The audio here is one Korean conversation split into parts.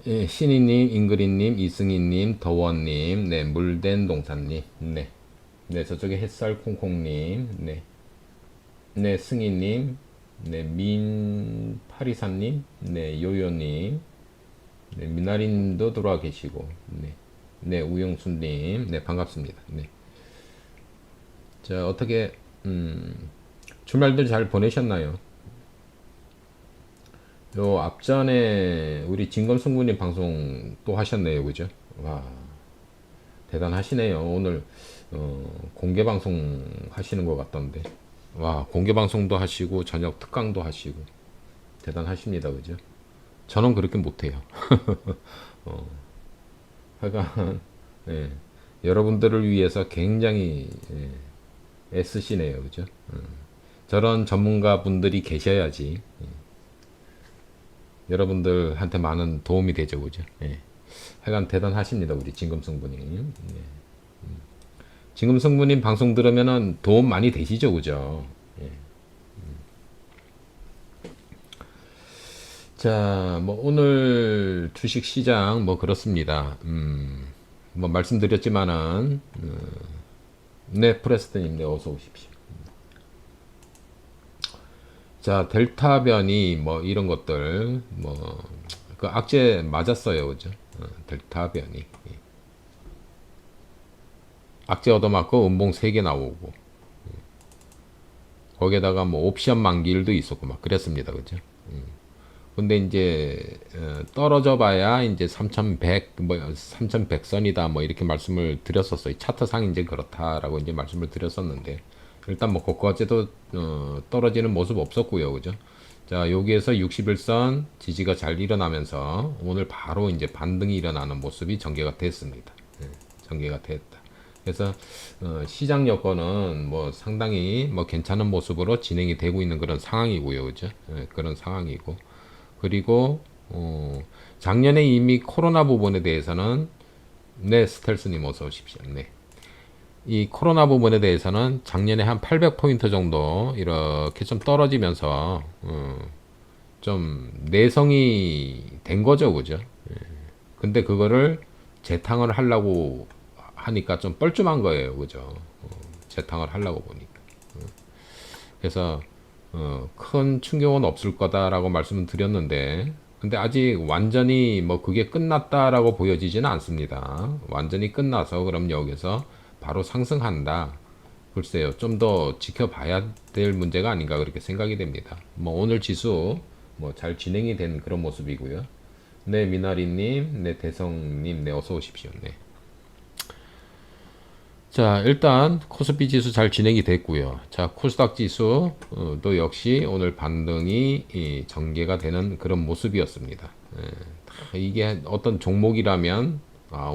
예, 신이님, 잉그리님, 이승희님, 더원님, 네, 물된 동산님, 네, 네, 저쪽에 햇살 콩콩님, 네, 네, 승희님, 네, 민파리사님, 네, 요요님, 네, 미나리님도 들어와 계시고, 네, 네, 우영수님, 네, 반갑습니다. 네, 자, 어떻게 주말들 잘 보내셨나요? 요 앞전에 우리 진검승부님 방송 또 하셨네요, 그죠? 와, 대단하시네요. 오늘 공개 방송 하시는 것 같던데. 와, 공개 방송도 하시고 저녁 특강도 하시고 대단하십니다, 그죠? 저는 그렇게 못해요. 하여간 예, 여러분들을 위해서 굉장히 애쓰시네요, 그죠? 저런 전문가 분들이 계셔야지 여러분들한테 많은 도움이 되죠, 그죠? 예. 하여간 대단하십니다, 우리 진금승부님. 예. 진금승부님 방송 들으면은 도움 많이 되시죠, 그죠? 예. 자, 뭐 오늘 주식 시장 뭐 그렇습니다. 뭐 말씀드렸지만은 네, 프레스트님, 네, 어서 오십시오. 자, 델타 변이 뭐 이런 것들 뭐 그 악재 맞았어요, 그죠? 델타 변이 악재 얻어맞고 음봉 3개 나오고 거기에다가 뭐 옵션 만기일도 있었고 막 그랬습니다, 그죠? 근데 이제 떨어져 봐야 이제 3100 뭐 3100선이다 뭐 이렇게 말씀을 드렸었어요. 차트상 이제 그렇다라고 이제 말씀을 드렸었는데 일단 뭐 그거까지도 떨어지는 모습 없었고요. 그죠? 자, 여기에서 61선 지지가 잘 일어나면서 오늘 바로 이제 반등이 일어나는 모습이 전개가 됐습니다. 전개가 됐다. 그래서 시장 여건은 뭐 상당히 뭐 괜찮은 모습으로 진행이 되고 있는 그런 상황이고요. 그죠? 그런 상황이고 그리고 작년에 이미 코로나 부분에 대해서는 네, 스텔스님 어서 오십시오. 네. 이 코로나 부분에 대해서는 작년에 한 800포인트 정도 이렇게 좀 떨어지면서 좀 내성이 된 거죠, 그죠? 근데 그거를 재탕을 하려고 하니까 좀 뻘쭘한 거예요, 그죠? 재탕을 하려고 보니까. 그래서 큰 충격은 없을 거다라고 말씀을 드렸는데 근데 아직 완전히 뭐 그게 끝났다라고 보여지지는 않습니다. 완전히 끝나서 그럼 여기서 바로 상승한다. 글쎄요, 좀 더 지켜봐야 될 문제가 아닌가 그렇게 생각이 됩니다. 뭐 오늘 지수 뭐 잘 진행이 된 그런 모습이고요. 네, 미나리님, 네, 대성님, 네, 어서 오십시오. 네. 자, 일단 코스피 지수 잘 진행이 됐고요. 자, 코스닥 지수도 역시 오늘 반등이 전개가 되는 그런 모습이었습니다. 이게 어떤 종목이라면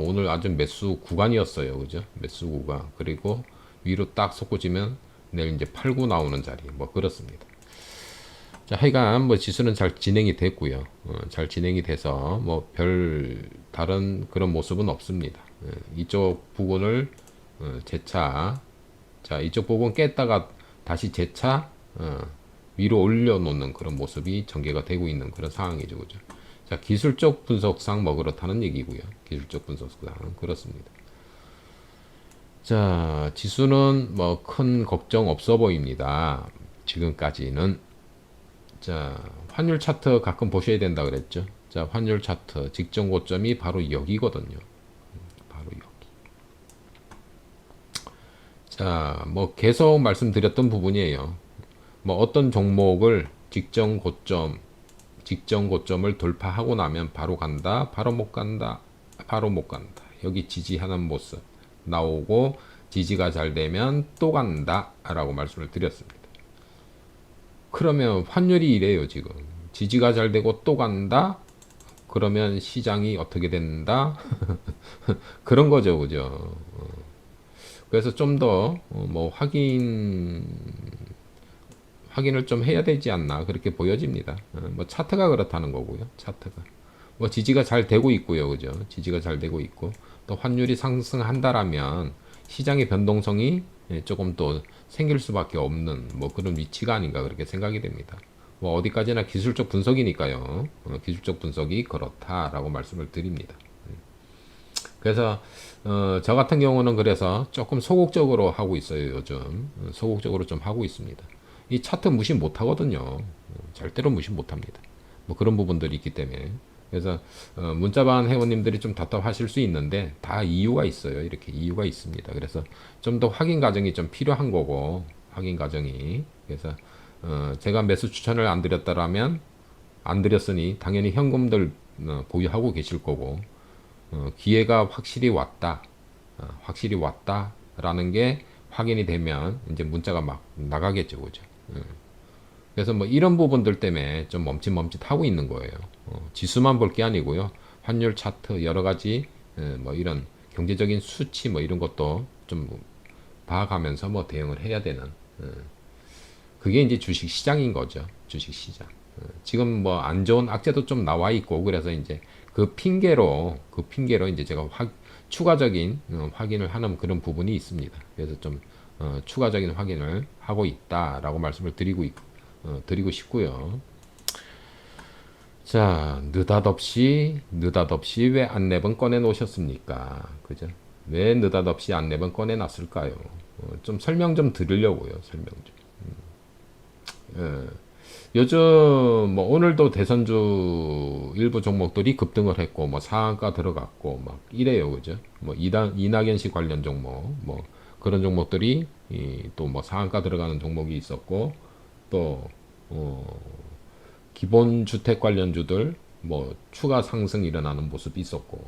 오늘 아주 매수 구간이었어요. 그죠? 매수 구간. 그리고 위로 딱 솟구치면 내일 이제 팔고 나오는 자리. 뭐 그렇습니다. 자, 하여간 뭐 지수는 잘 진행이 됐고요. 잘 진행이 돼서 뭐 별 다른 그런 모습은 없습니다. 이쪽 부분을 재차 자 이쪽 부분 깼다가 다시 재차 위로 올려놓는 그런 모습이 전개가 되고 있는 그런 상황이죠, 그죠? 자, 기술적 분석상 뭐 그렇다는 얘기고요. 기술적 분석상 그렇습니다. 자, 지수는 뭐 큰 걱정 없어 보입니다. 지금까지는. 자, 환율 차트 가끔 보셔야 된다 그랬죠. 자, 환율 차트 직전 고점이 바로 여기거든요. 바로 여기. 자, 뭐 계속 말씀드렸던 부분이에요. 뭐 어떤 종목을 직전 고점을 돌파하고 나면 바로 간다, 바로 못 간다, 바로 못 간다. 여기 지지하는 모습 나오고 지지가 잘 되면 또 간다 라고 말씀을 드렸습니다. 그러면 환율이 이래요, 지금. 지지가 잘 되고 또 간다? 그러면 시장이 어떻게 된다? 그런 거죠, 그죠? 그래서 좀 더 뭐 확인을 좀 해야 되지 않나 그렇게 보여집니다. 뭐 차트가 그렇다는 거고요. 차트가 뭐 지지가 잘 되고 있고요, 그죠? 지지가 잘 되고 있고 또 환율이 상승한다라면 시장의 변동성이 조금 또 생길 수밖에 없는 뭐 그런 위치가 아닌가 그렇게 생각이 됩니다. 뭐 어디까지나 기술적 분석이니까요. 기술적 분석이 그렇다라고 말씀을 드립니다. 그래서 저 같은 경우는 그래서 조금 소극적으로 하고 있어요. 요즘 소극적으로 좀 하고 있습니다. 이 차트 무시 못 하거든요. 절대로 무시 못 합니다. 뭐 그런 부분들이 있기 때문에. 그래서 문자반 회원님들이 좀 답답하실 수 있는데 다 이유가 있어요. 이렇게 이유가 있습니다. 그래서 좀 더 확인 과정이 좀 필요한 거고, 확인 과정이. 그래서 제가 매수 추천을 안 드렸다라면 안 드렸으니 당연히 현금들 보유하고 계실 거고, 기회가 확실히 왔다, 확실히 왔다라는 게 확인이 되면 이제 문자가 막 나가겠죠, 그죠? 그래서 뭐 이런 부분들 때문에 좀 멈칫멈칫 하고 있는 거예요. 지수만 볼 게 아니고요. 환율 차트 여러 가지 뭐 이런 경제적인 수치 뭐 이런 것도 좀 봐가면서 뭐 대응을 해야 되는 그게 이제 주식 시장인 거죠. 주식 시장. 지금 뭐 안 좋은 악재도 좀 나와 있고 그래서 이제 그 핑계로 이제 제가 추가적인 확인을 하는 그런 부분이 있습니다. 그래서 좀 추가적인 확인을 하고 있다라고 말씀을 드리고 싶고요. 자, 느닷없이 왜 안내번 꺼내 놓으셨습니까? 그죠? 왜 느닷없이 안내번 꺼내 놨을까요? 좀 설명 좀 드리려고요. 설명 좀. 예. 요즘 뭐 오늘도 대선주 일부 종목들이 급등을 했고 뭐 상한가 들어갔고 막 이래요, 그죠? 뭐 이낙연 씨 관련 종목 뭐 그런 종목들이 또 뭐 상한가 들어가는 종목이 있었고 또 기본 주택 관련주들 뭐 추가 상승 일어나는 모습이 있었고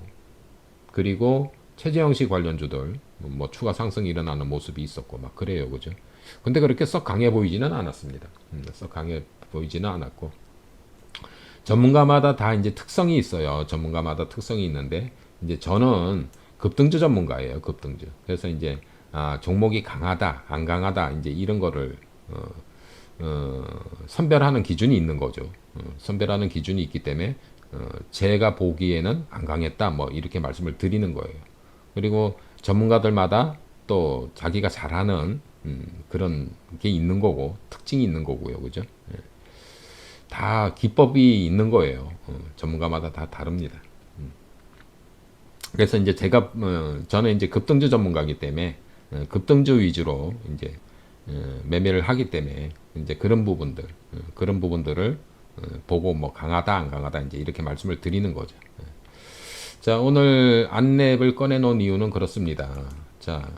그리고 최재형 씨 관련주들 뭐 추가 상승 일어나는 모습이 있었고 막 그래요, 그죠? 근데 그렇게 썩 강해 보이지는 않았습니다. 썩 강해 보이지는 않았고 전문가마다 다 이제 특성이 있어요. 전문가마다 특성이 있는데 이제 저는 급등주 전문가예요. 급등주. 그래서 이제 종목이 강하다, 안 강하다 이제 이런 거를 선별하는 기준이 있는 거죠. 선별하는 기준이 있기 때문에 제가 보기에는 안 강했다 뭐 이렇게 말씀을 드리는 거예요. 그리고 전문가들마다 또 자기가 잘하는 그런 게 있는 거고 특징이 있는 거고요, 그죠? 다 기법이 있는 거예요. 전문가마다 다 다릅니다. 그래서 이제 저는 이제 급등주 전문가이기 때문에 급등주 위주로 이제 매매를 하기 때문에 이제 그런 부분들을 보고 뭐 강하다 안 강하다 이제 이렇게 말씀을 드리는 거죠. 자, 오늘 안랩을 꺼내 놓은 이유는 그렇습니다. 자,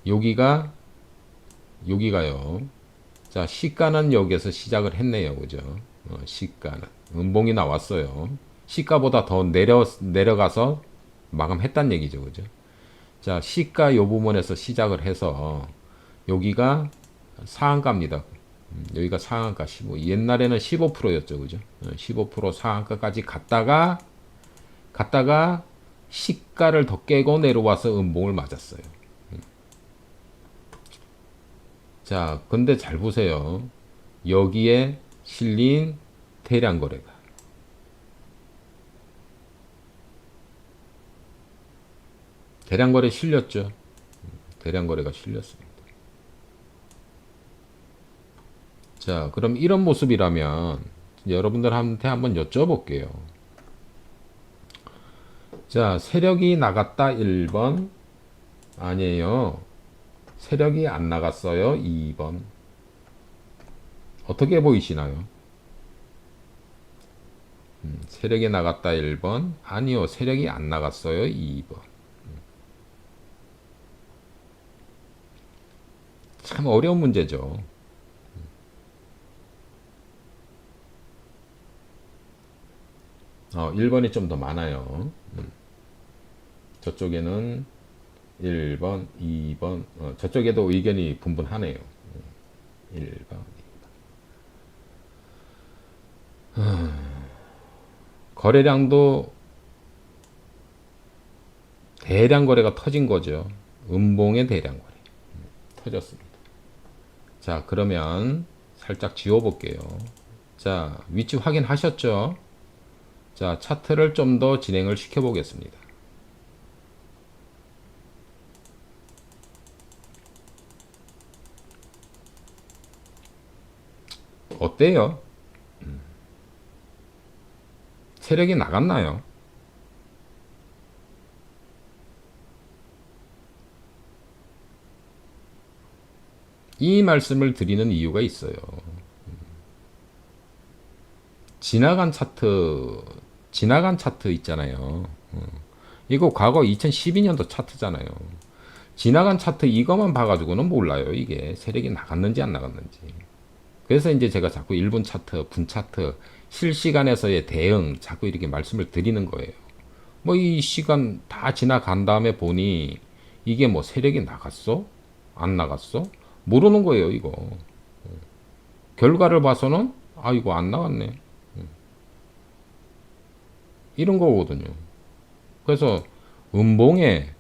여기가요. 자, 시가는 여기에서 시작을 했네요. 그죠? 시가는. 음봉이 나왔어요. 시가보다 더 내려가서 마감했단 얘기죠. 그죠? 자, 시가 요 부분에서 시작을 해서 여기가 상한가입니다. 여기가 상한가 15. 옛날에는 15%였죠. 그죠? 15% 상한가까지 갔다가 시가를 더 깨고 내려와서 음봉을 맞았어요. 자, 근데 잘 보세요. 여기에 실린 대량 거래가. 대량 거래 실렸죠. 대량 거래가 실렸습니다. 자, 그럼 이런 모습이라면 여러분들한테 한번 여쭤볼게요. 자, 세력이 나갔다 1번. 아니에요. 세력이 안 나갔어요. 2번. 어떻게 보이시나요? 세력이 나갔다 1번. 아니요. 세력이 안 나갔어요. 2번. 참 어려운 문제죠. 1번이 좀 더 많아요. 저쪽에는 1번, 2번, 저쪽에도 의견이 분분하네요. 1번. 거래량도 대량 거래가 터진 거죠. 음봉의 대량 거래. 터졌습니다. 자, 그러면 살짝 지워볼게요. 자, 위치 확인하셨죠? 자, 차트를 좀 더 진행을 시켜보겠습니다. 어때요? 세력이 나갔나요? 이 말씀을 드리는 이유가 있어요. 지나간 차트, 지나간 차트 있잖아요. 이거 과거 2012년도 차트잖아요. 지나간 차트 이것만 봐가지고는 몰라요. 이게 세력이 나갔는지 안 나갔는지. 그래서 이제 제가 자꾸 1분 차트, 분 차트, 실시간에서의 대응 자꾸 이렇게 말씀을 드리는 거예요. 뭐 이 시간 다 지나간 다음에 보니 이게 뭐 세력이 나갔어? 안 나갔어? 모르는 거예요, 이거. 결과를 봐서는 아, 이거 안 나갔네. 이런 거거든요. 그래서 음봉의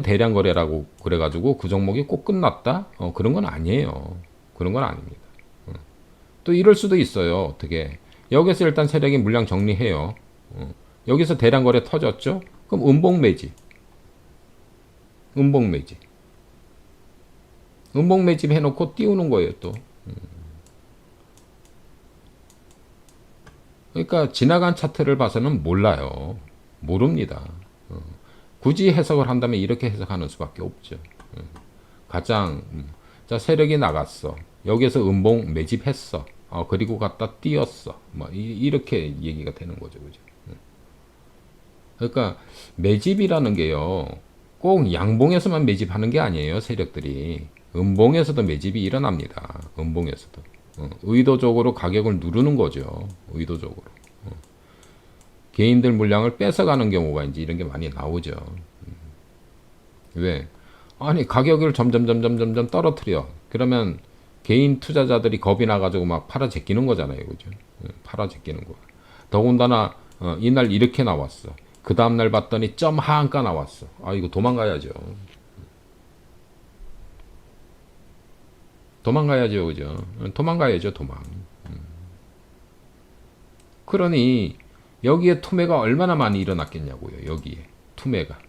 대량 거래라고 그래가지고 그 종목이 꼭 끝났다? 그런 건 아니에요. 그런 건 아닙니다. 또 이럴 수도 있어요. 어떻게? 여기서 일단 세력이 물량 정리해요. 여기서 대량 거래 터졌죠? 그럼 음봉 매집. 음봉 매집. 음봉 매집 해놓고 띄우는 거예요, 또. 그러니까 지나간 차트를 봐서는 몰라요. 모릅니다. 굳이 해석을 한다면 이렇게 해석하는 수밖에 없죠. 가장 자 세력이 나갔어. 여기서 음봉 매집했어. 그리고 갖다 띄었어. 뭐 이렇게 얘기가 되는 거죠, 그죠? 그러니까 매집이라는 게요, 꼭 양봉에서만 매집하는 게 아니에요. 세력들이 음봉에서도 매집이 일어납니다. 음봉에서도 의도적으로 가격을 누르는 거죠. 의도적으로 개인들 물량을 뺏어가는 경우가 이제 이런 게 많이 나오죠. 왜? 아니 가격을 점점 떨어뜨려. 그러면 개인 투자자들이 겁이 나가지고 막 팔아 제끼는 거잖아요, 그죠? 팔아 제끼는 거. 더군다나 이날 이렇게 나왔어. 그 다음날 봤더니 점 하한가 나왔어. 아, 이거 도망가야죠. 도망가야죠, 그죠? 도망가야죠, 도망. 그러니 여기에 투매가 얼마나 많이 일어났겠냐고요, 여기에. 투매가.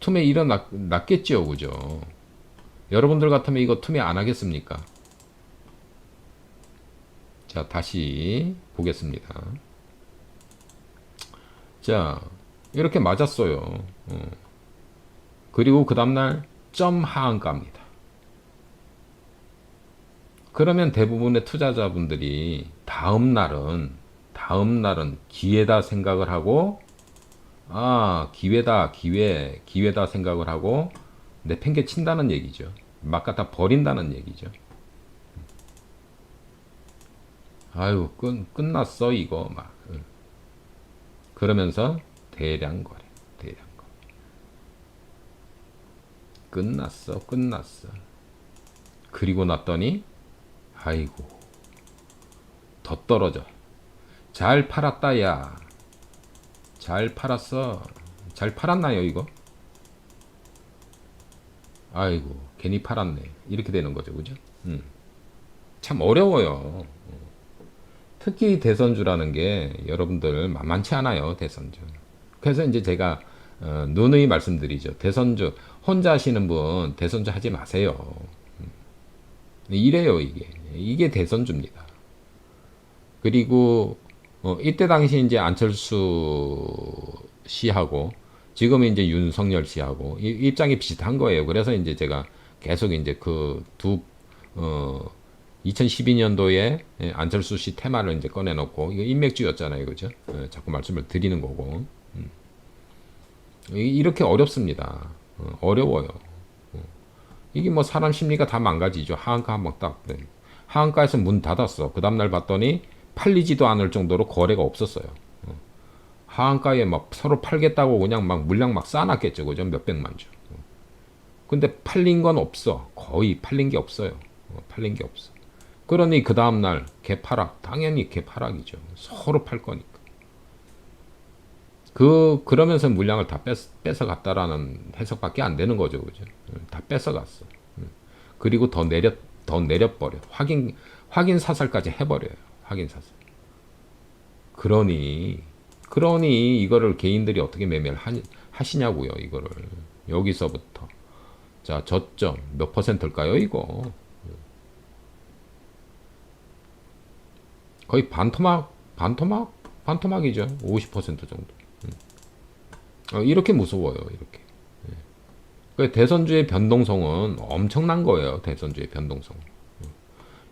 투매 일어났겠죠, 그죠? 여러분들 같으면 이거 투매 안 하겠습니까? 자, 다시 보겠습니다. 자, 이렇게 맞았어요. 그리고 그 다음날 점 하한가입니다. 그러면 대부분의 투자자분들이 다음 날은 기회다 생각을 하고, 기회다 생각을 하고 내팽개친다는 얘기죠. 막 갖다 버린다는 얘기죠. 아유, 끝났어 이거 막. 그러면서 대량 거래. 끝났어. 그리고 났더니 아이고, 더 떨어져. 잘 팔았다 야. 잘 팔았어. 잘 팔았나요 이거? 아이고, 괜히 팔았네. 이렇게 되는 거죠, 그죠? 참 어려워요. 특히 대선주라는 게 여러분들 만만치 않아요, 대선주. 그래서 이제 제가 누누이 말씀드리죠. 대선주 혼자 하시는 분 대선주 하지 마세요. 이래요, 이게 대선주입니다. 그리고 이때 당시 이제 안철수 씨하고 지금 이제 윤석열 씨하고 입장이 비슷한 거예요. 그래서 이제 제가 계속 이제 그 2012년도에 안철수 씨 테마를 이제 꺼내놓고 이거 인맥주였잖아요, 그죠? 자꾸 말씀을 드리는 거고. 이렇게 어렵습니다. 어려워요. 이게 뭐 사람 심리가 다 망가지죠. 하한가 한번 딱. 네. 하한가에서 문 닫았어. 그 다음날 봤더니 팔리지도 않을 정도로 거래가 없었어요. 하한가에 막 서로 팔겠다고 그냥 막 물량 막 쌓아놨겠죠, 그죠? 몇백만 주. 근데 팔린 건 없어. 거의 팔린 게 없어요. 팔린 게 없어. 그러니 그 다음날 개파락. 당연히 개파락이죠. 서로 팔 거니까. 그러면서 물량을 다 뺏어갔다라는 해석밖에 안 되는 거죠, 그죠? 다 뺏어갔어. 그리고 더 내려버려. 확인 사살까지 해버려요. 확인 사살. 그러니 이거를 개인들이 어떻게 매매를 하시냐고요, 이거를. 여기서부터. 자, 저점 몇 퍼센트일까요, 이거? 거의 반토막이죠. 50% 정도. 이렇게 무서워요. 이렇게. 그 대선주의 변동성은 엄청난 거예요. 대선주의 변동성.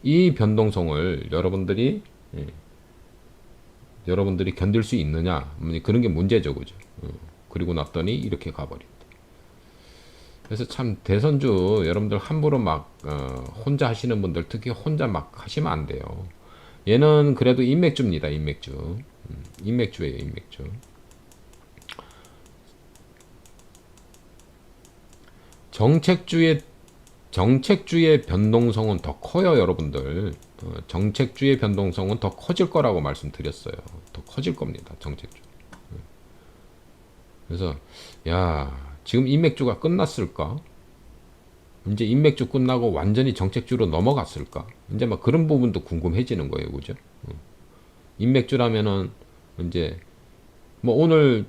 이 변동성을 예, 여러분들이 견딜 수 있느냐? 그런 게 문제죠, 그죠? 그리고 났더니 이렇게 가버린다. 그래서 참 대선주 여러분들 함부로 막 혼자 하시는 분들 특히 혼자 막 하시면 안 돼요. 얘는 그래도 인맥주입니다. 인맥주. 인맥주예요. 인맥주. 정책주의 정책주의 변동성은 더 커요, 여러분들. 정책주의 변동성은 더 커질 거라고 말씀드렸어요. 더 커질 겁니다, 정책주. 그래서 야, 지금 인맥주가 끝났을까? 이제 인맥주 끝나고 완전히 정책주로 넘어갔을까? 이제 막 그런 부분도 궁금해지는 거예요, 그죠? 인맥주라면은 이제 뭐 오늘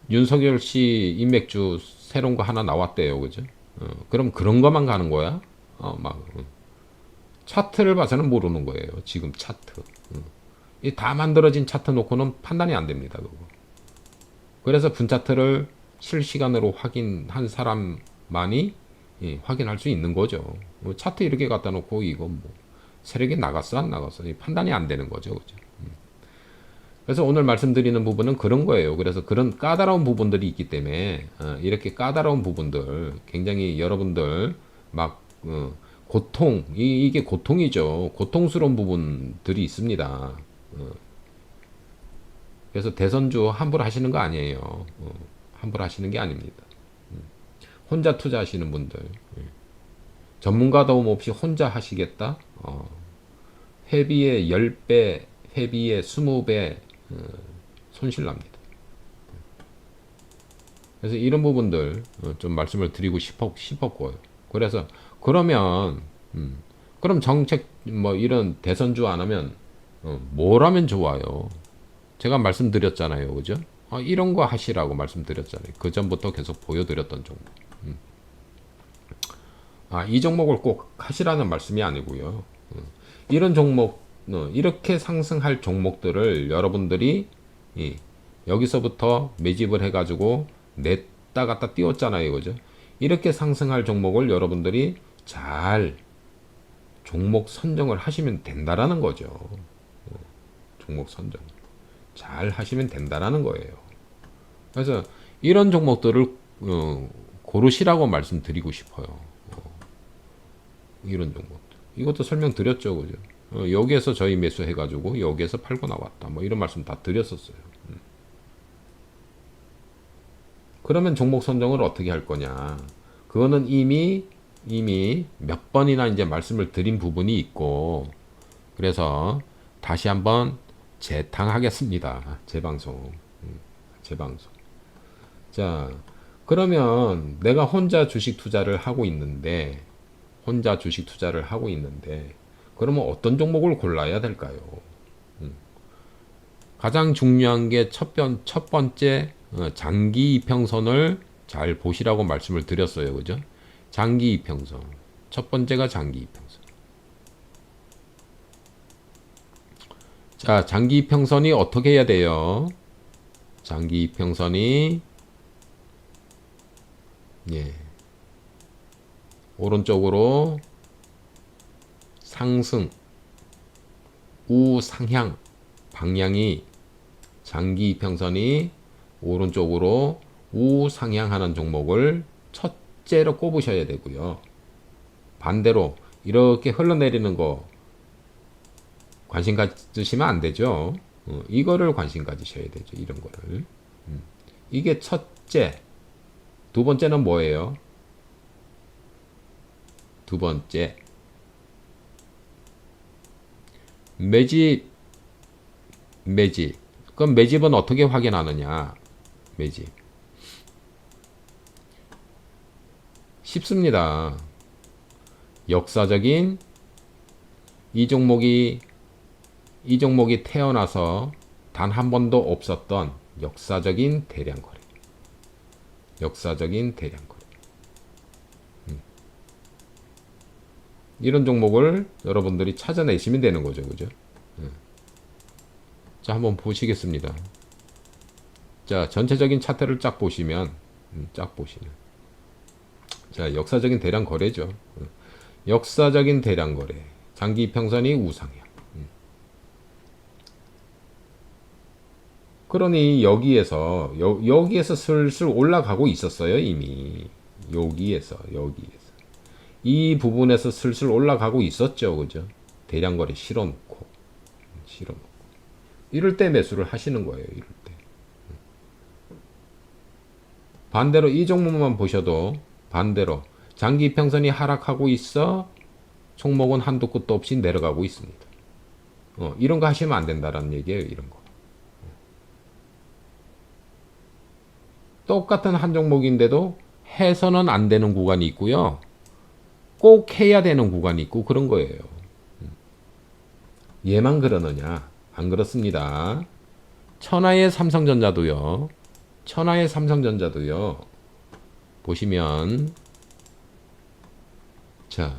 윤석열 씨 인맥주 새로운 거 하나 나왔대요, 그죠? 그럼 그런 것만 가는 거야? 차트를 봐서는 모르는 거예요. 지금 차트. 이 다 만들어진 차트 놓고는 판단이 안 됩니다. 그거. 그래서 분차트를 실시간으로 확인한 사람만이 확인할 수 있는 거죠. 차트 이렇게 갖다 놓고 이거 뭐 세력이 나갔어 안 나갔어 판단이 안 되는 거죠. 그죠? 그래서 오늘 말씀드리는 부분은 그런 거예요. 그래서 그런 까다로운 부분들이 있기 때문에 이렇게 까다로운 부분들 굉장히 여러분들 막 이게 고통이죠. 고통스러운 부분들이 있습니다. 그래서 대선주 함부로 하시는 거 아니에요. 함부로 하시는 게 아닙니다. 혼자 투자하시는 분들 전문가 도움 없이 혼자 하시겠다? 회비의 10배, 회비의 20배 손실납니다. 그래서 이런 부분들 좀 말씀을 드리고 싶었고요. 그래서 그러면 그럼 정책 뭐 이런 대선주 안 하면 뭘 하면 좋아요? 제가 말씀드렸잖아요. 그죠? 이런 거 하시라고 말씀드렸잖아요. 그 전부터 계속 보여드렸던 종목. 이 종목을 꼭 하시라는 말씀이 아니고요. 이런 종목, 이렇게 상승할 종목들을 여러분들이 여기서부터 매집을 해가지고 냈다 갔다 띄웠잖아요. 그죠? 이렇게 상승할 종목을 여러분들이 잘 종목 선정을 하시면 된다라는 거죠. 종목 선정. 잘 하시면 된다라는 거예요. 그래서 이런 종목들을 고르시라고 말씀드리고 싶어요. 이런 종목들. 이것도 설명드렸죠, 그죠? 여기에서 저희 매수해가지고 여기에서 팔고 나왔다. 뭐 이런 말씀 다 드렸었어요. 그러면 종목 선정을 어떻게 할 거냐? 그거는 이미 몇 번이나 이제 말씀을 드린 부분이 있고, 그래서 다시 한번 재탕하겠습니다. 재방송. 재방송. 자, 그러면 내가 혼자 주식 투자를 하고 있는데, 그러면 어떤 종목을 골라야 될까요? 가장 중요한 게 첫 번째 장기 이평선을 잘 보시라고 말씀을 드렸어요. 그죠? 장기 이평선. 첫 번째가 장기 이평선. 자, 장기 이평선이 어떻게 해야 돼요? 장기 이평선이 오른쪽으로 상승, 우상향 방향이 장기 이평선이 오른쪽으로 우상향하는 종목을 첫째로 꼽으셔야 되고요. 반대로 이렇게 흘러내리는 거 관심 가지시면 안 되죠. 이거를 관심 가지셔야 되죠. 이런 거를. 이게 첫째. 두 번째는 뭐예요? 두 번째. 매집. 그럼 매집은 어떻게 확인하느냐? 매집. 쉽습니다. 역사적인 이 종목이 태어나서 단 한 번도 없었던 역사적인 대량 거래. 이런 종목을 여러분들이 찾아내시면 되는 거죠. 그죠? 자, 한번 보시겠습니다. 자, 전체적인 차트를 쫙 보시면, 자, 역사적인 대량 거래죠. 역사적인 대량 거래. 장기 이평선이 우상향. 그러니 여기에서 슬슬 올라가고 있었어요, 이미. 여기에서. 이 부분에서 슬슬 올라가고 있었죠, 그죠? 대량 거래 실어놓고. 이럴 때 매수를 하시는 거예요, 이럴 때. 반대로 이 종목만 보셔도 반대로 장기 이평선이 하락하고 있어 종목은 한도 끝도 없이 내려가고 있습니다. 이런 거 하시면 안 된다라는 얘기예요, 이런 거. 똑같은 한 종목인데도 해서는 안 되는 구간이 있고요. 꼭 해야 되는 구간이 있고 그런 거예요. 얘만 그러느냐? 안 그렇습니다. 천하의 삼성전자도요. 보시면 자,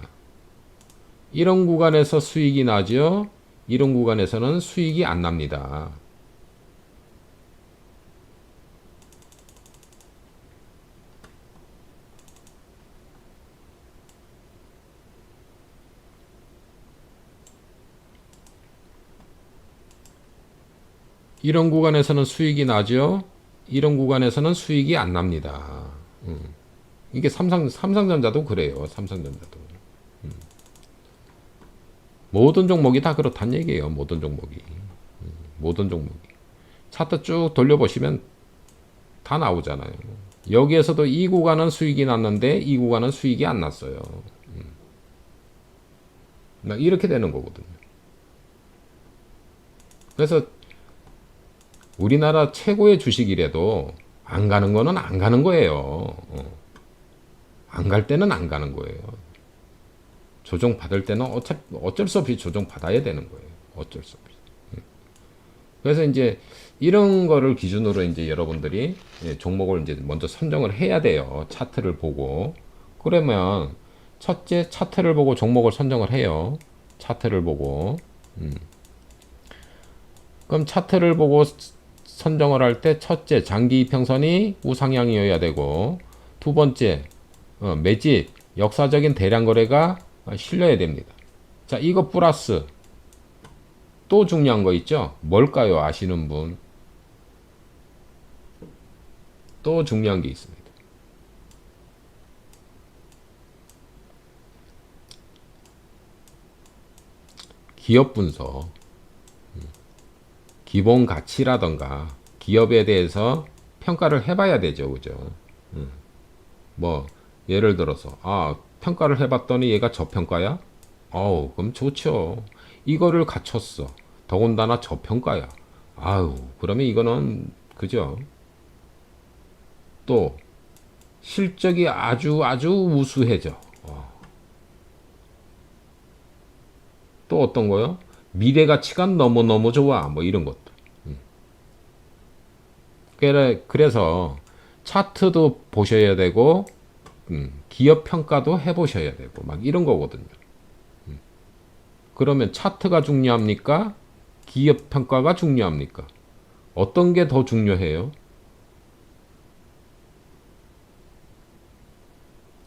이런 구간에서 수익이 나죠. 이런 구간에서는 수익이 안 납니다. 이런 구간에서는 수익이 나죠. 이런 구간에서는 수익이 안 납니다. 이게 삼성전자도 그래요. 삼성전자도. 모든 종목이 다 그렇단 얘기예요. 모든 종목이. 차트 쭉 돌려보시면 다 나오잖아요. 여기에서도 이 구간은 수익이 났는데 이 구간은 수익이 안 났어요. 이렇게 되는 거거든요. 그래서 우리나라 최고의 주식이라도 안 가는 거는 안 가는 거예요. 안 갈 때는 안 가는 거예요. 조정 받을 때는 어쩔 수 없이 조정 받아야 되는 거예요. 어쩔 수 없이. 그래서 이제 이런 거를 기준으로 이제 여러분들이 종목을 이제 먼저 선정을 해야 돼요. 차트를 보고. 그러면 첫째 차트를 보고 종목을 선정을 해요. 차트를 보고. 그럼 차트를 보고 선정을 할 때 첫째 장기 이평선이 우상향이어야 되고 두 번째 매집 역사적인 대량 거래가 실려야 됩니다. 자, 이거 플러스 또 중요한 거 있죠? 뭘까요? 아시는 분? 또 중요한 게 있습니다. 기업 분석. 기본 가치라던가 기업에 대해서 평가를 해봐야 되죠. 그죠? 뭐 예를 들어서 평가를 해봤더니 얘가 저평가야? 그럼 좋죠. 이거를 갖췄어. 더군다나 저평가야. 그러면 이거는 그죠? 또 실적이 아주 우수해져. 또 어떤 거요? 미래 가치가 너무너무 좋아. 뭐 이런 것도. 그래서 차트도 보셔야 되고 기업 평가도 해보셔야 되고 막 이런 거거든요. 그러면 차트가 중요합니까? 기업 평가가 중요합니까? 어떤 게 더 중요해요?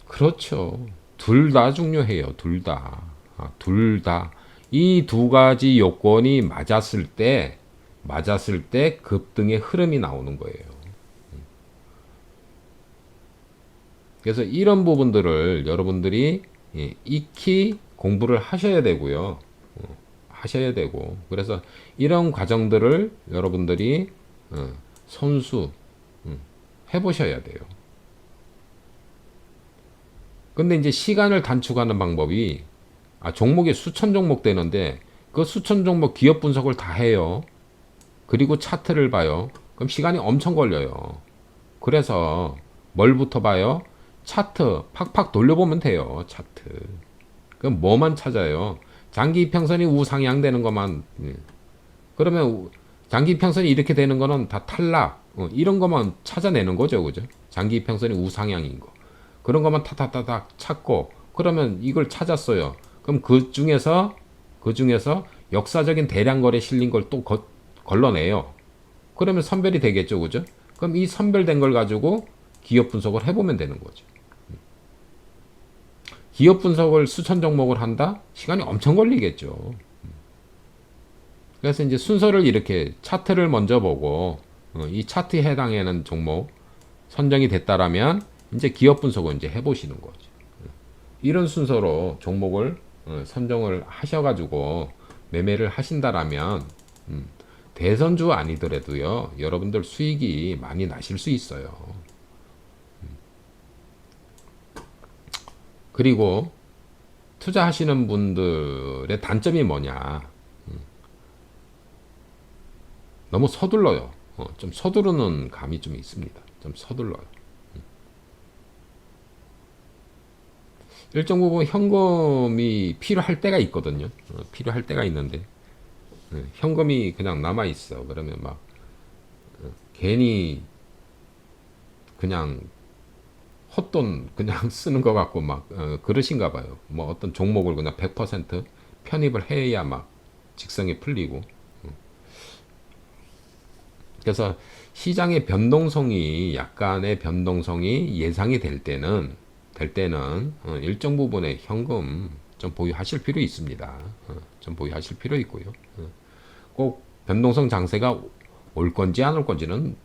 그렇죠. 둘 다 중요해요. 둘 다. 이 두 가지 요건이 맞았을 때 급등의 흐름이 나오는 거예요. 그래서 이런 부분들을 여러분들이 익히 공부를 하셔야 되고요. 그래서 이런 과정들을 여러분들이 손수 해보셔야 돼요. 근데 이제 시간을 단축하는 방법이 종목이 수천 종목 되는데 그 수천 종목 기업 분석을 다 해요. 그리고 차트를 봐요. 그럼 시간이 엄청 걸려요. 그래서 뭘부터 봐요? 차트 팍팍 돌려보면 돼요. 차트. 그럼 뭐만 찾아요? 장기 이평선이 우상향 되는 것만. 그러면 장기 이평선이 이렇게 되는 거는 다 탈락. 이런 것만 찾아내는 거죠. 그죠? 장기 이평선이 우상향인 거. 그런 것만 타타타닥 찾고 그러면 이걸 찾았어요. 그럼 그 중에서 역사적인 대량 거래 실린 걸 또 걸러내요. 그러면 선별이 되겠죠, 그죠? 그럼 이 선별된 걸 가지고 기업 분석을 해보면 되는 거죠. 기업 분석을 수천 종목을 한다? 시간이 엄청 걸리겠죠. 그래서 이제 순서를 이렇게 차트를 먼저 보고 이 차트에 해당하는 종목 선정이 됐다라면 이제 기업 분석을 이제 해보시는 거죠. 이런 순서로 종목을 선정을 하셔가지고 매매를 하신다라면 대선주 아니더라도요 여러분들 수익이 많이 나실 수 있어요. 그리고 투자하시는 분들의 단점이 뭐냐? 너무 서둘러요. 좀 서두르는 감이 좀 있습니다. 좀 서둘러요. 일정 부분 현금이 필요할 때가 있거든요. 필요할 때가 있는데 현금이 그냥 남아 있어. 그러면 막 괜히 그냥 헛돈 그냥 쓰는 것 같고 막 그러신가 봐요. 뭐 어떤 종목을 그냥 100% 편입을 해야 막 직성이 풀리고. 그래서 시장의 변동성이 약간의 변동성이 예상이 될 때는 일정 부분의 현금 좀 보유하실 필요 있습니다. 좀 보유하실 필요 있고요. 꼭 변동성 장세가 올 건지 안 올 건지는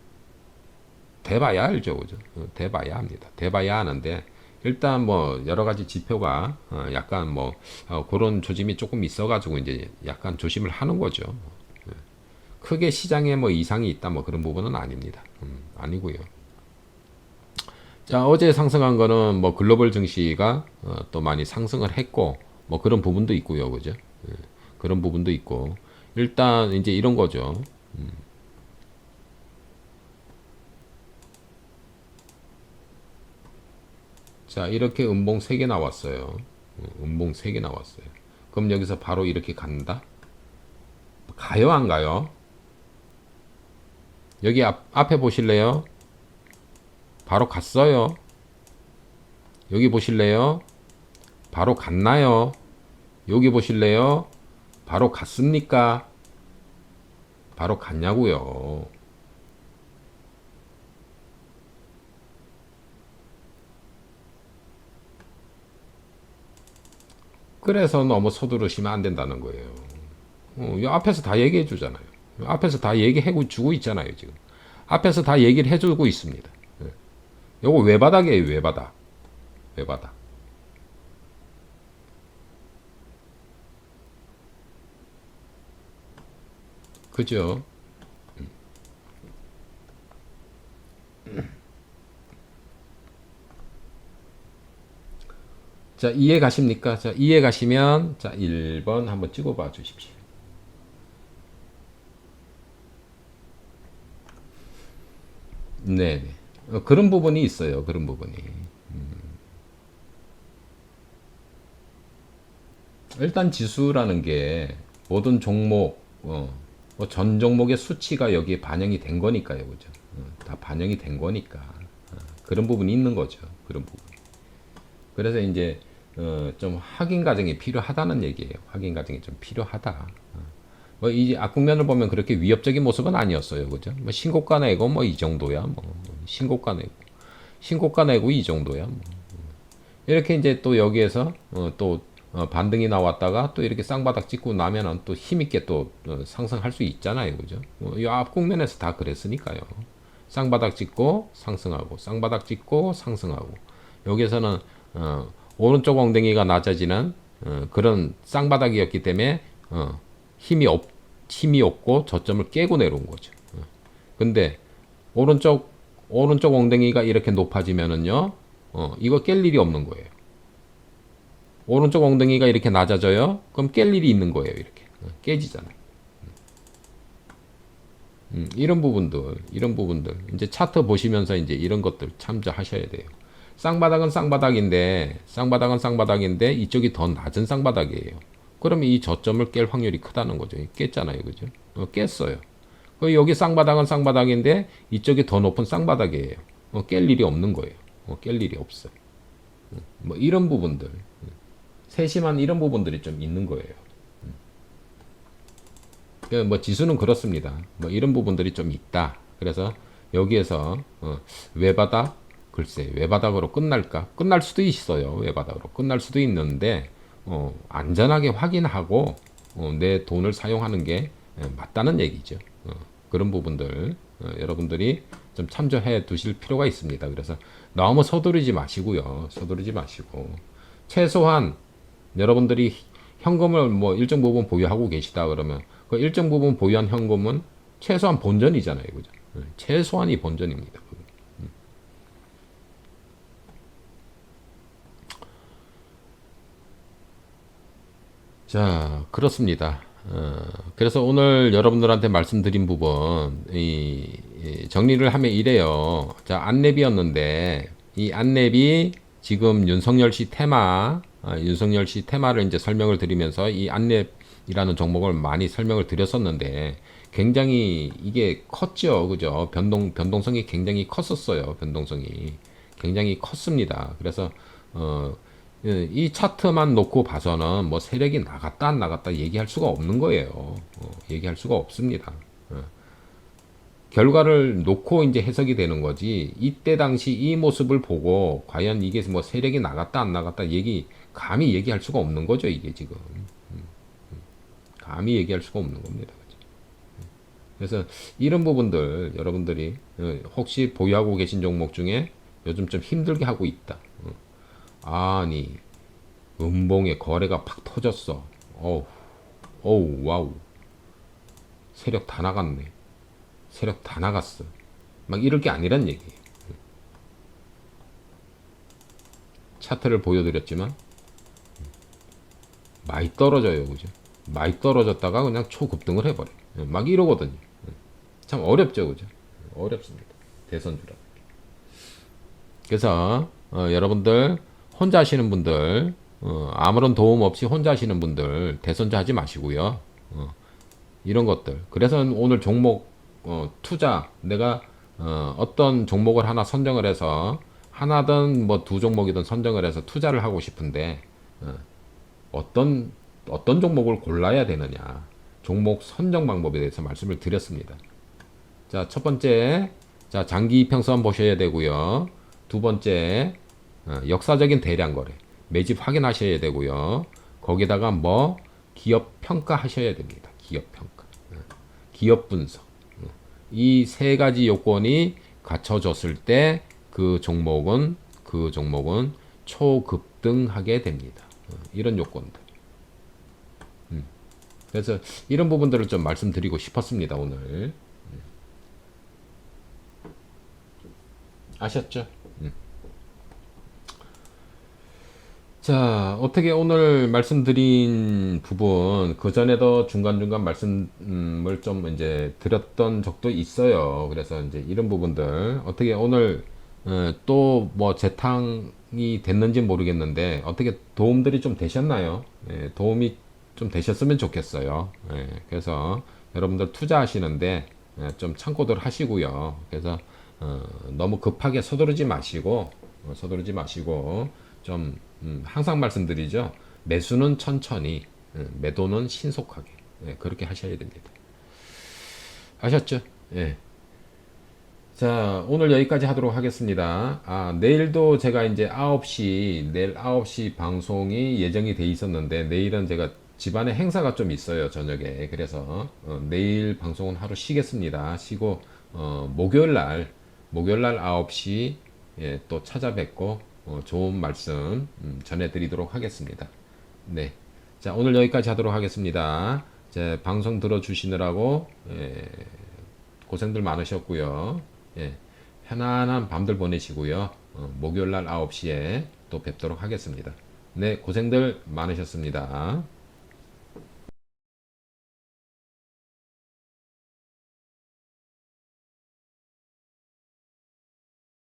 대봐야 알죠, 그죠? 대봐야 합니다. 대봐야 하는데 일단 뭐 여러 가지 지표가 약간 뭐 그런 조짐이 조금 있어가지고 이제 약간 조심을 하는 거죠. 크게 시장에 뭐 이상이 있다 뭐 그런 부분은 아닙니다. 아니고요. 자, 어제 상승한 거는 뭐 글로벌 증시가 또 많이 상승을 했고 뭐 그런 부분도 있고요. 그죠? 그런 부분도 있고 일단 이제 이런 거죠. 자, 이렇게 음봉 3개 나왔어요. 음봉 3개 나왔어요. 그럼 여기서 바로 이렇게 간다? 가요, 안 가요? 여기 앞에 보실래요? 바로 갔어요. 여기 보실래요? 바로 갔나요? 여기 보실래요? 바로 갔습니까? 바로 갔냐고요. 그래서 너무 서두르시면 안 된다는 거예요. 이 앞에서 다 얘기해 주잖아요. 앞에서 다 얘기해 주고 있잖아요, 지금. 앞에서 다 얘기를 해주고 있습니다. 요거 외바닥이에요, 외바닥. 외바닥. 그죠? 자, 이해 가십니까? 자, 이해 가시면, 자, 1번 한번 찍어 봐 주십시오. 네. 그런 부분이 있어요, 그런 부분이. 일단 지수라는 게 모든 종목, 뭐전 종목의 수치가 여기에 반영이 된 거니까요, 그죠? 다 반영이 된 거니까. 그런 부분이 있는 거죠, 그런 부분. 그래서 이제 좀 확인 과정이 필요하다는 얘기예요. 확인 과정이 좀 필요하다. 뭐 이 악국면을 보면 그렇게 위협적인 모습은 아니었어요, 그죠? 뭐 신고가 내고 뭐 이 정도야, 뭐 신고가 내고 이 정도야, 뭐 이렇게 이제 또 여기에서 또 반등이 나왔다가 또 이렇게 쌍바닥 찍고 나면은 또 힘있게 또 상승할 수 있잖아요, 그죠? 이 앞국면에서 다 그랬으니까요. 쌍바닥 찍고 상승하고, 쌍바닥 찍고 상승하고. 여기에서는 오른쪽 엉덩이가 낮아지는 그런 쌍바닥이었기 때문에 힘이 없고 저점을 깨고 내려온 거죠. 근데 오른쪽 엉덩이가 이렇게 높아지면은요, 이거 깰 일이 없는 거예요. 오른쪽 엉덩이가 이렇게 낮아져요. 그럼 깰 일이 있는 거예요. 이렇게 깨지잖아요. 이런 부분들 이제 차트 보시면서 이제 이런 것들 참조하셔야 돼요. 쌍바닥은 쌍바닥인데 이쪽이 더 낮은 쌍바닥이에요. 그러면 이 저점을 깰 확률이 크다는 거죠. 깼잖아요, 그죠? 깼어요. 여기 쌍바닥은 쌍바닥인데 이쪽이 더 높은 쌍바닥이에요. 깰 일이 없는 거예요. 깰 일이 없어요. 뭐 이런 부분들, 세심한 이런 부분들이 좀 있는 거예요. 뭐 지수는 그렇습니다. 뭐 이런 부분들이 좀 있다. 그래서 여기에서 외바닥 글쎄 외바닥으로 끝날까? 끝날 수도 있어요. 외바닥으로 끝날 수도 있는데 안전하게 확인하고 내 돈을 사용하는 게 맞다는 얘기죠. 그런 부분들 여러분들이 좀 참조해 두실 필요가 있습니다. 그래서 너무 서두르지 마시고요. 서두르지 마시고 최소한 여러분들이 현금을 뭐 일정 부분 보유하고 계시다 그러면 그 일정 부분 보유한 현금은 최소한 본전이잖아요. 그죠? 최소한이 본전입니다. 자, 그렇습니다. 그래서 오늘 여러분들한테 말씀드린 부분, 정리를 하면 이래요. 자, 안랩이었는데, 이 안랩이 지금 윤석열 씨 테마를 이제 설명을 드리면서 이 안랩이라는 종목을 많이 설명을 드렸었는데, 굉장히 이게 컸죠. 그죠? 변동성이 굉장히 컸었어요. 변동성이. 굉장히 컸습니다. 그래서, 이 차트만 놓고 봐서는 뭐 세력이 나갔다 안 나갔다 얘기할 수가 없는 거예요. 얘기할 수가 없습니다. 결과를 놓고 이제 해석이 되는 거지. 이때 당시 이 모습을 보고 과연 이게 뭐 세력이 나갔다 안 나갔다 감히 얘기할 수가 없는 거죠. 이게 지금 감히 얘기할 수가 없는 겁니다. 그래서 이런 부분들 여러분들이 혹시 보유하고 계신 종목 중에 요즘 좀 힘들게 하고 있다. 아니 음봉에 거래가 팍 터졌어. 어우 와우 세력 다 나갔네. 세력 다 나갔어. 막 이럴 게 아니란 얘기예요. 차트를 보여드렸지만 많이 떨어져요. 그죠? 많이 떨어졌다가 그냥 초급등을 해버려. 막 이러거든요. 참 어렵죠. 그죠? 어렵습니다. 대선주라. 그래서 여러분들 혼자 하시는 분들 아무런 도움 없이 혼자 하시는 분들 대선주 하지 마시고요. 이런 것들. 그래서 오늘 종목 투자 내가 어떤 종목을 하나 선정을 해서 하나든 뭐 두 종목이든 선정을 해서 투자를 하고 싶은데 어떤 종목을 골라야 되느냐 종목 선정 방법에 대해서 말씀을 드렸습니다. 자, 첫 번째 자 장기 이평선 보셔야 되고요. 두 번째 역사적인 대량 거래 매집 확인하셔야 되고요. 거기다가 뭐 기업 평가 하셔야 됩니다. 기업 평가, 기업 분석. 이 세 가지 요건이 갖춰졌을 때 그 종목은 초급등하게 됩니다. 이런 요건들. 그래서 이런 부분들을 좀 말씀드리고 싶었습니다. 오늘 아셨죠? 자, 어떻게 오늘 말씀드린 부분, 그 전에도 중간중간 말씀을 좀 이제 드렸던 적도 있어요. 그래서 이제 이런 부분들, 어떻게 오늘, 또 뭐 재탕이 됐는지 모르겠는데, 어떻게 도움들이 좀 되셨나요? 도움이 좀 되셨으면 좋겠어요. 그래서 여러분들 투자하시는데, 좀 참고들 하시고요. 그래서, 너무 급하게 서두르지 마시고, 좀 항상 말씀드리죠. 매수는 천천히, 매도는 신속하게 그렇게 하셔야 됩니다. 아셨죠? 예. 자, 오늘 여기까지 하도록 하겠습니다. 내일도 제가 이제 내일 9시 방송이 예정이 돼 있었는데, 내일은 제가 집안에 행사가 좀 있어요, 저녁에. 그래서, 내일 방송은 하루 쉬겠습니다. 쉬고, 목요일 날 9시, 예, 또 찾아뵙고, 좋은 말씀, 전해드리도록 하겠습니다. 네. 자, 오늘 여기까지 하도록 하겠습니다. 제 방송 들어주시느라고, 고생들 많으셨고요. 예, 편안한 밤들 보내시고요. 목요일 날 9시에 또 뵙도록 하겠습니다. 네, 고생들 많으셨습니다.